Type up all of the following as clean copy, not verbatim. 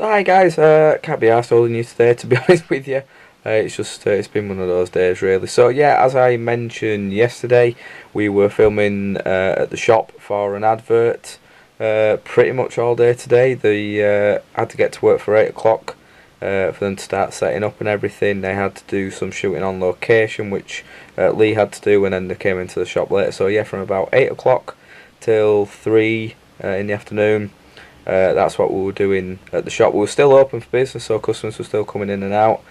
So hi guys, can't be arsed holding you today to be honest with you. It's been one of those days really. So yeah, as I mentioned yesterday, we were filming at the shop for an advert pretty much all day today. They had to get to work for 8 o'clock for them to start setting up and everything. They had to do some shooting on location, which Lee had to do, and then they came into the shop later. So yeah, from about 8 o'clock till 3 in the afternoon. That's what we were doing at the shop. We were still open for business, so customers were still coming in and out.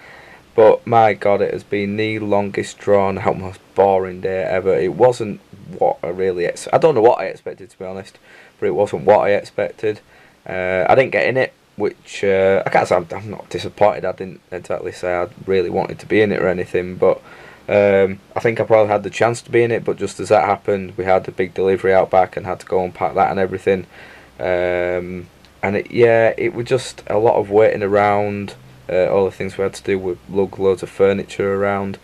But my God, it has been the longest drawn out, most boring day ever. It wasn't what I really I don't know what I expected, to be honest, but it wasn't what I expected. I didn't get in it, which I can't say I'm not disappointed. I didn't exactly say I really wanted to be in it or anything, but I think I probably had the chance to be in it. But just as that happened, we had the big delivery out back and had to go and pack that and everything. And it was just a lot of waiting around. All the things we had to do with lug loads of furniture around.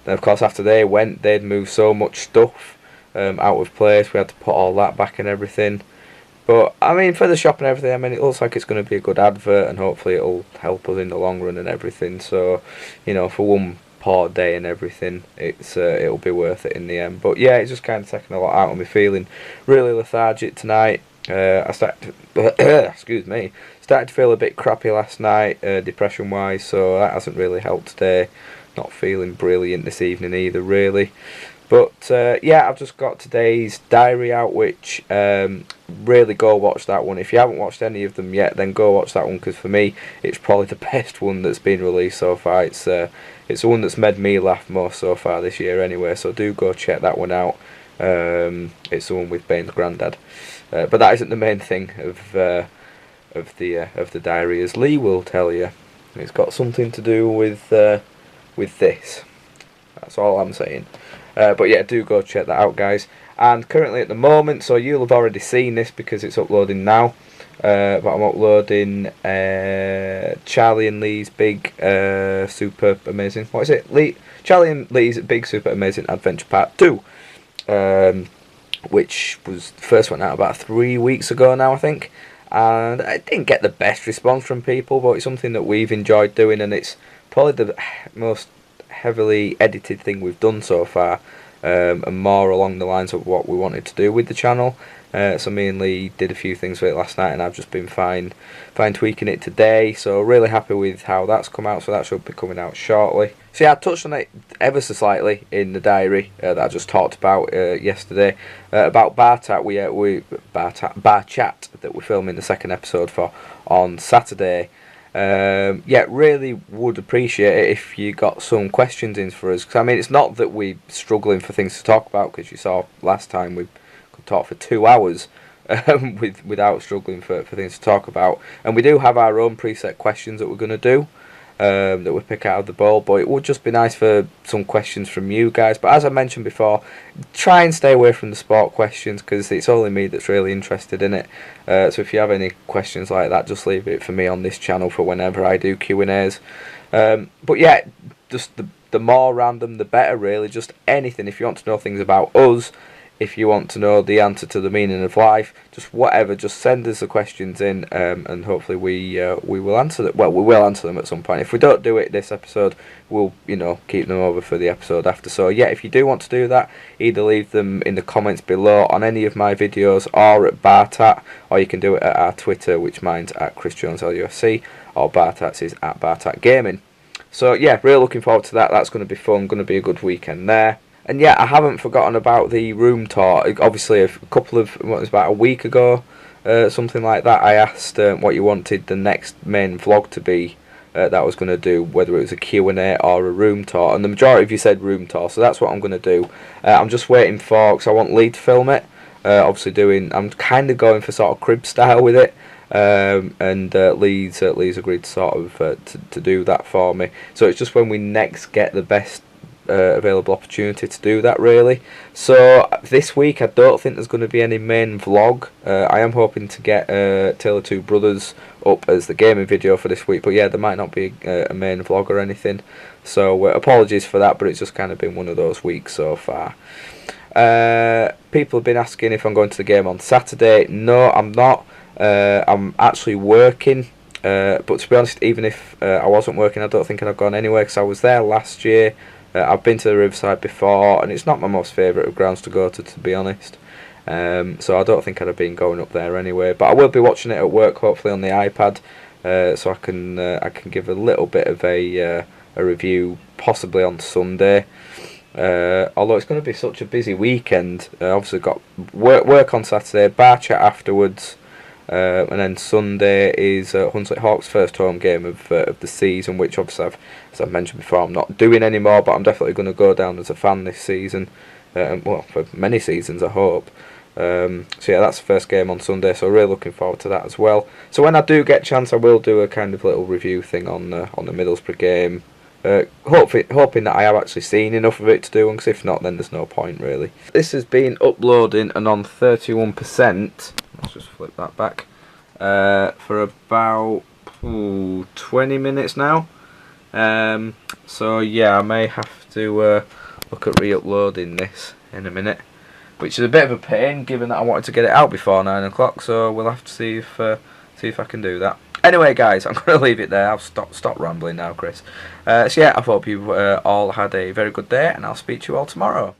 Then of course after they went, they'd moved so much stuff out of place. We had to put all that back and everything. But I mean, for the shop and everything, I mean, it looks like it's going to be a good advert, and hopefully it'll help us in the long run and everything. So, you know, for one poor day and everything, it'll be worth it in the end. But yeah, it's just kind of taking a lot out of me, feeling really lethargic tonight. I started excuse me, started to feel a bit crappy last night, depression wise, so that hasn't really helped today. Not feeling brilliant this evening either, really. But yeah, I've just got today's diary out, which really go watch that one. If you haven't watched any of them yet, then go watch that one, because for me it's probably the best one that's been released so far. It's the one that's made me laugh most so far this year anyway, so do go check that one out. It's the one with Bane's granddad, but that isn't the main thing of the diary, as Lee will tell you. It's got something to do with this. That's all I'm saying. But yeah, do go check that out, guys. And currently at the moment, so you'll have already seen this because it's uploading now. But I'm uploading Charlie and Lee's big super amazing. What is it? Charlie and Lee's big super amazing adventure part 2. Which was first went out about 3 weeks ago now, I think, and I didn't get the best response from people, but it's something that we've enjoyed doing, and it's probably the most heavily edited thing we've done so far, and more along the lines of what we wanted to do with the channel. So me and Lee did a few things with it last night, and I've just been fine tweaking it today, so really happy with how that's come out. So that should be coming out shortly. So yeah, I touched on it ever so slightly in the diary that I just talked about yesterday, about bar chat. Bar chat that we're filming the second episode for on Saturday. Yeah, really would appreciate it if you got some questions in for us, because I mean, it's not that we're struggling for things to talk about, because you saw last time we could talk for 2 hours without struggling for things to talk about. And we do have our own preset questions that we're going to do, that we pick out of the bowl, but it would just be nice for some questions from you guys. But as I mentioned before, try and stay away from the sport questions, because it's only me that's really interested in it. So if you have any questions like that, just leave it for me on this channel for whenever I do Q&As. But yeah, just the more random the better, really. Just anything. If you want to know things about us, if you want to know the answer to the meaning of life, just whatever, just send us the questions in, and hopefully we will answer them. Well, we will answer them at some point. If we don't do it this episode, we'll, you know, keep them over for the episode after. So yeah, if you do want to do that, either leave them in the comments below on any of my videos or at Bartat, or you can do it at our Twitter, which mine's at ChrisJonesLUFC, or Bartat's is at Bartat Gaming. So yeah, really looking forward to that. That's going to be fun, going to be a good weekend there. And yeah, I haven't forgotten about the room tour. Obviously, what was about a week ago, something like that, I asked what you wanted the next main vlog to be that I was going to do, whether it was a Q&A or a room tour. And the majority of you said room tour, so that's what I'm going to do. I'm just waiting for, because I want Lee to film it. I'm kind of going for sort of crib style with it. And Lee's agreed to sort of to do that for me. So it's just when we next get the best available opportunity to do that, really. So this week I don't think there's going to be any main vlog. I am hoping to get Tale of Two Brothers up as the gaming video for this week, but yeah, there might not be a main vlog or anything, so apologies for that, but it's just kind of been one of those weeks so far. People have been asking if I'm going to the game on Saturday. No, I'm not. I'm actually working But to be honest, even if I wasn't working, I don't think I'd have gone anywhere, because I was there last year. I've been to the Riverside before, and it's not my most favourite of grounds to go to be honest. So I don't think I'd have been going up there anyway. But I will be watching it at work, hopefully on the iPad, so I can give a little bit of a review, possibly on Sunday. Although it's going to be such a busy weekend. Obviously got work on Saturday, bar chat afterwards, and then Sunday is Hunslet Hawks' first home game of the season, which obviously as I've mentioned before, I'm not doing anymore, but I'm definitely going to go down as a fan this season. Well, for many seasons, I hope. So yeah, that's the first game on Sunday, so really looking forward to that as well. So when I do get a chance, I will do a kind of little review thing on the Middlesbrough game. Hoping that I have actually seen enough of it to do one, because if not, then there's no point really. This has been uploading and on 31%. Let's just flip that back. For about 20 minutes now. So yeah, I may have to look at re-uploading this in a minute, which is a bit of a pain given that I wanted to get it out before 9 o'clock. So we'll have to see if I can do that. Anyway, guys, I'm going to leave it there. I'll stop rambling now, Chris. So yeah, I hope you all had a very good day, and I'll speak to you all tomorrow.